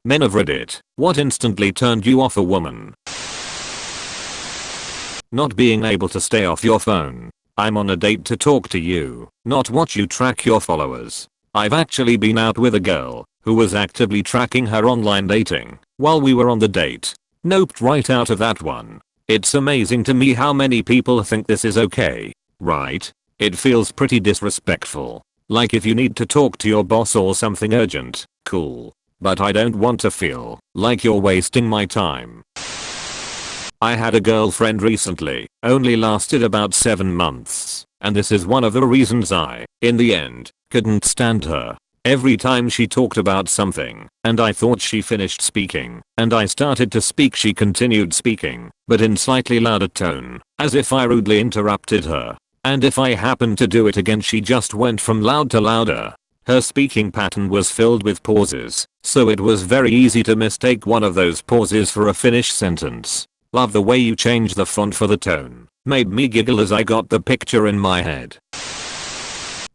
Men of Reddit, what instantly turned you off a woman? Not being able to stay off your phone. I'm on a date to talk to you, not watch you track your followers. I've actually been out with a girl who was actively tracking her online dating while we were on the date. Noped right out of that one. It's amazing to me how many people think this is okay, right? It feels pretty disrespectful. Like if you need to talk to your boss or something urgent, cool. But I don't want to feel like you're wasting my time. I had a girlfriend recently, only lasted about 7 months, and this is one of the reasons I, in the end, couldn't stand her. Every time she talked about something, and I thought she finished speaking, and I started to speak, she continued speaking, but in slightly louder tone, as if I rudely interrupted her. And if I happened to do it again, she just went from loud to louder. Her speaking pattern was filled with pauses, so it was very easy to mistake one of those pauses for a finished sentence. Love the way you changed the font for the tone. Made me giggle as I got the picture in my head.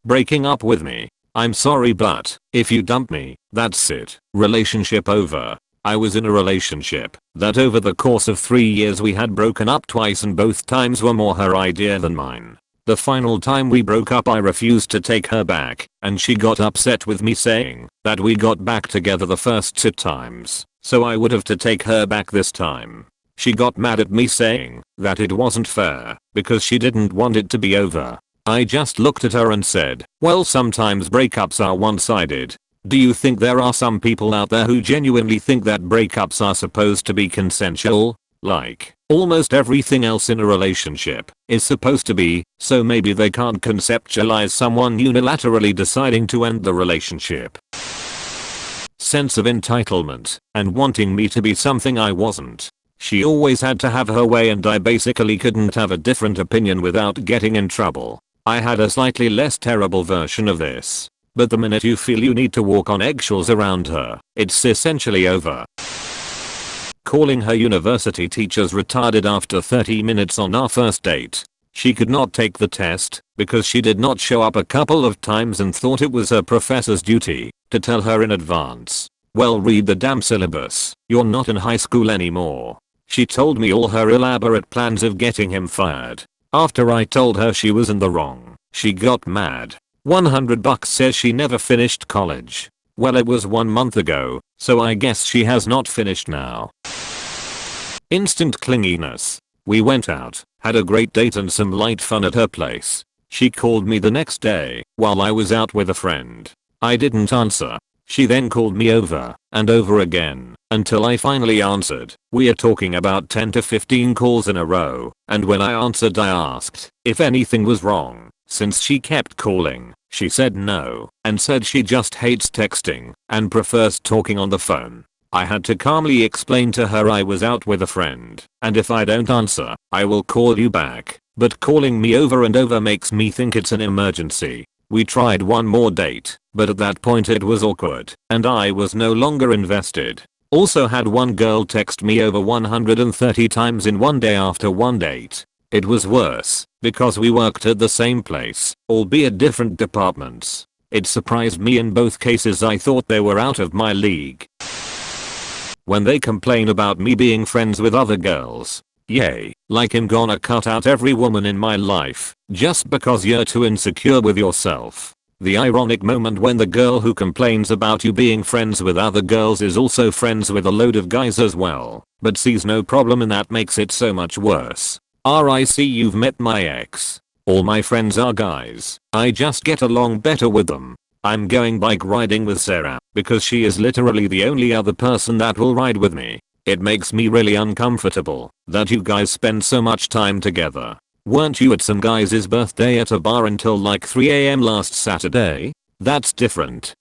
Breaking up with me. I'm sorry, but if you dump me, that's it. Relationship over. I was in a relationship that over the course of 3 years we had broken up twice, and both times were more her idea than mine. The final time we broke up I refused to take her back, and she got upset with me saying that we got back together the first 2 times, so I would have to take her back this time. She got mad at me saying that it wasn't fair because she didn't want it to be over. I just looked at her and said, well, sometimes breakups are one-sided. Do you think there are some people out there who genuinely think that breakups are supposed to be consensual? Like, almost everything else in a relationship is supposed to be, so maybe they can't conceptualize someone unilaterally deciding to end the relationship. Sense of entitlement and wanting me to be something I wasn't. She always had to have her way, and I basically couldn't have a different opinion without getting in trouble. I had a slightly less terrible version of this. But the minute you feel you need to walk on eggshells around her, it's essentially over. Calling her university teachers retarded after 30 minutes on our first date. She could not take the test because she did not show up a couple of times and thought it was her professor's duty to tell her in advance. Well, read the damn syllabus. You're not in high school anymore. She told me all her elaborate plans of getting him fired. After I told her she was in the wrong, she got mad. $100 says she never finished college. Well, it was 1 month ago, so I guess she has not finished now. Instant clinginess. We went out, had a great date and some light fun at her place. She called me the next day while I was out with a friend. I didn't answer. She then called me over and over again until I finally answered. We are talking about 10 to 15 calls in a row, and when I answered I asked if anything was wrong. Since she kept calling, she said no and said she just hates texting and prefers talking on the phone. I had to calmly explain to her I was out with a friend, and if I don't answer, I will call you back. But calling me over and over makes me think it's an emergency. We tried one more date, but at that point it was awkward, and I was no longer invested. Also had one girl text me over 130 times in one day after one date. It was worse, because we worked at the same place, albeit different departments. It surprised me in both cases. I thought they were out of my league. When they complain about me being friends with other girls. Yay, like I'm gonna cut out every woman in my life, just because you're too insecure with yourself. The ironic moment when the girl who complains about you being friends with other girls is also friends with a load of guys as well, but sees no problem in that makes it so much worse. RIC, you've met my ex. All my friends are guys. I just get along better with them. I'm going bike riding with Sarah because she is literally the only other person that will ride with me. It makes me really uncomfortable that you guys spend so much time together. Weren't you at some guy's birthday at a bar until like 3 AM last Saturday? That's different.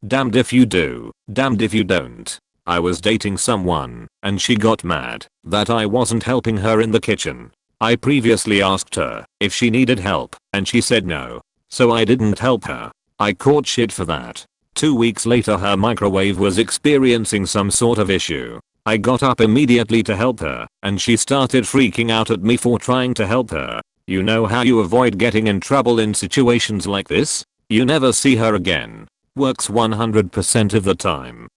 Damned if you do, damned if you don't. I was dating someone, and she got mad that I wasn't helping her in the kitchen. I previously asked her if she needed help, and she said no. So I didn't help her. I caught shit for that. 2 weeks later her microwave was experiencing some sort of issue. I got up immediately to help her, and she started freaking out at me for trying to help her. You know how you avoid getting in trouble in situations like this? You never see her again. Works 100% of the time.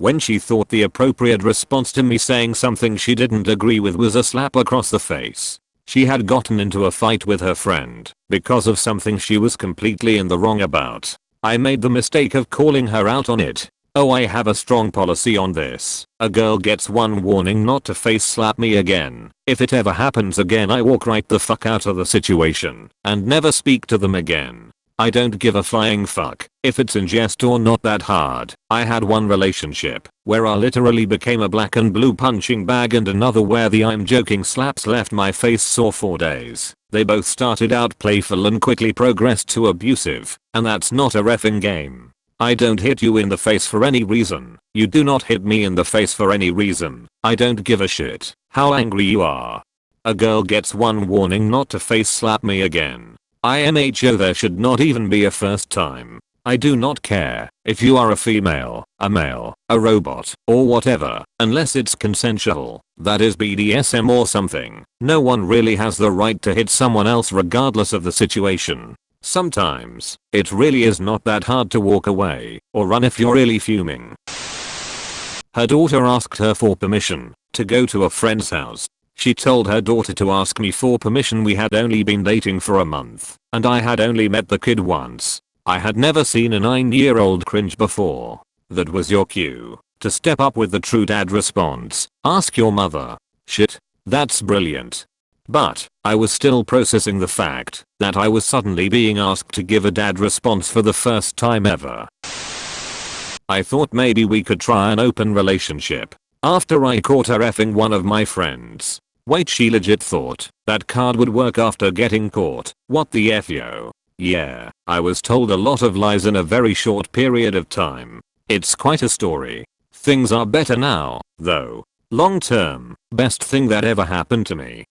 when she thought the appropriate response to me saying something she didn't agree with was a slap across the face. She had gotten into a fight with her friend because of something she was completely in the wrong about. I made the mistake of calling her out on it. Oh, I have a strong policy on this. A girl gets one warning not to face slap me again. If it ever happens again, I walk right the fuck out of the situation and never speak to them again. I don't give a flying fuck if it's in jest or not that hard. I had one relationship where I literally became a black and blue punching bag, and another where the I'm joking slaps left my face sore for days. They both started out playful and quickly progressed to abusive, and that's not a reffing game. I don't hit you in the face for any reason. You do not hit me in the face for any reason. I don't give a shit how angry you are. A girl gets one warning not to face slap me again. IMHO, there should not even be a first time. I do not care if you are a female, a male, a robot, or whatever, unless it's consensual, that is BDSM or something. No one really has the right to hit someone else regardless of the situation. Sometimes, it really is not that hard to walk away or run if you're really fuming. Her daughter asked her for permission to go to a friend's house. She told her daughter to ask me for permission. We had only been dating for a month, and I had only met the kid once. I had never seen a 9-year-old cringe before. That was your cue to step up with the true dad response. Ask your mother. Shit, that's brilliant. But I was still processing the fact that I was suddenly being asked to give a dad response for the first time ever. I thought maybe we could try an open relationship after I caught her effing one of my friends. Wait, she legit thought that card would work after getting caught? What the F, yo? Yeah, I was told a lot of lies in a very short period of time. It's quite a story. Things are better now, though. Long term, best thing that ever happened to me.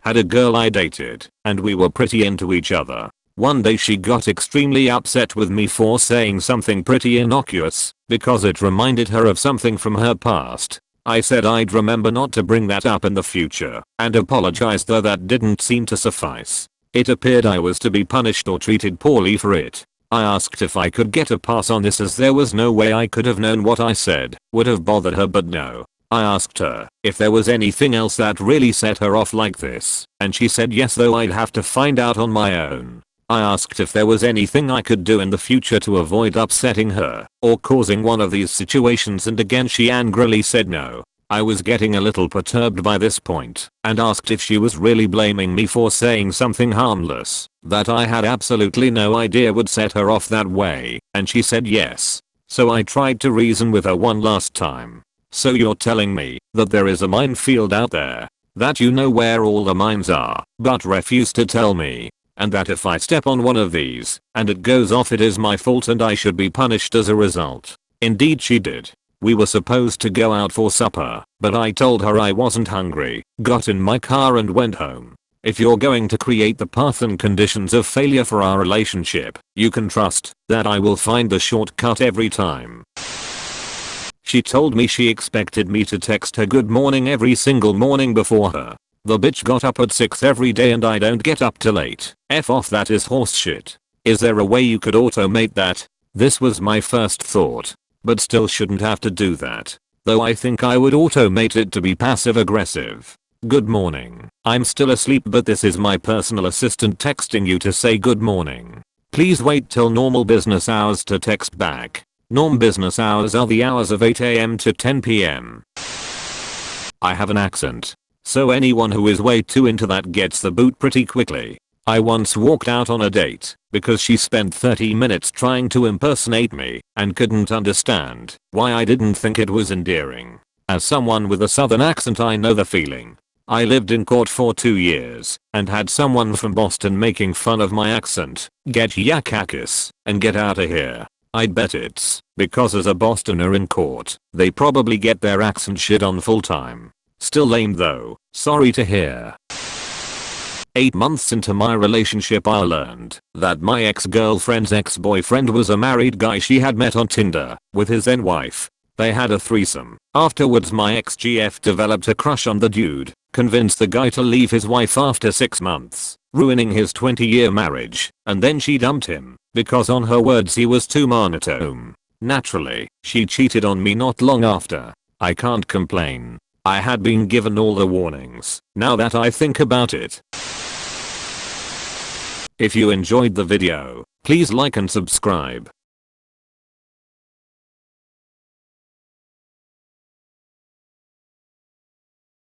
Had a girl I dated, and we were pretty into each other. One day she got extremely upset with me for saying something pretty innocuous because it reminded her of something from her past. I said I'd remember not to bring that up in the future and apologized, though that didn't seem to suffice. It appeared I was to be punished or treated poorly for it. I asked if I could get a pass on this, as there was no way I could have known what I said would have bothered her, but no. I asked her if there was anything else that really set her off like this, and she said yes, though I'd have to find out on my own. I asked if there was anything I could do in the future to avoid upsetting her or causing one of these situations, and again she angrily said no. I was getting a little perturbed by this point and asked if she was really blaming me for saying something harmless that I had absolutely no idea would set her off that way, and she said yes. So I tried to reason with her one last time. So you're telling me that there is a minefield out there, that you know where all the mines are, but refuse to tell me, and that if I step on one of these and it goes off, it is my fault and I should be punished as a result. Indeed she did. We were supposed to go out for supper, but I told her I wasn't hungry, got in my car and went home. If you're going to create the path and conditions of failure for our relationship, you can trust that I will find the shortcut every time. She told me she expected me to text her good morning every single morning before her. The bitch got up at 6 every day and I don't get up till 8. F off, that is horseshit. Is there a way you could automate that? This was my first thought. But still shouldn't have to do that. Though I think I would automate it to be passive aggressive. Good morning. I'm still asleep, but this is my personal assistant texting you to say good morning. Please wait till normal business hours to text back. Norm business hours are the hours of 8 AM to 10 PM. I have an accent, so anyone who is way too into that gets the boot pretty quickly. I once walked out on a date because she spent 30 minutes trying to impersonate me and couldn't understand why I didn't think it was endearing. As someone with a southern accent, I know the feeling. I lived in court for 2 years and had someone from Boston making fun of my accent. Get yakakis and get out of here. I'd bet it's because as a Bostoner in court, they probably get their accent shit on full time. Still lame though, sorry to hear. 8 months into my relationship, I learned that my ex-girlfriend's ex-boyfriend was a married guy she had met on Tinder with his then wife. They had a threesome. Afterwards my ex-GF developed a crush on the dude, convinced the guy to leave his wife after 6 months, ruining his 20-year marriage, and then she dumped him because on her words he was too monotone. Naturally, she cheated on me not long after. I can't complain. I had been given all the warnings, now that I think about it. If you enjoyed the video, please like and subscribe.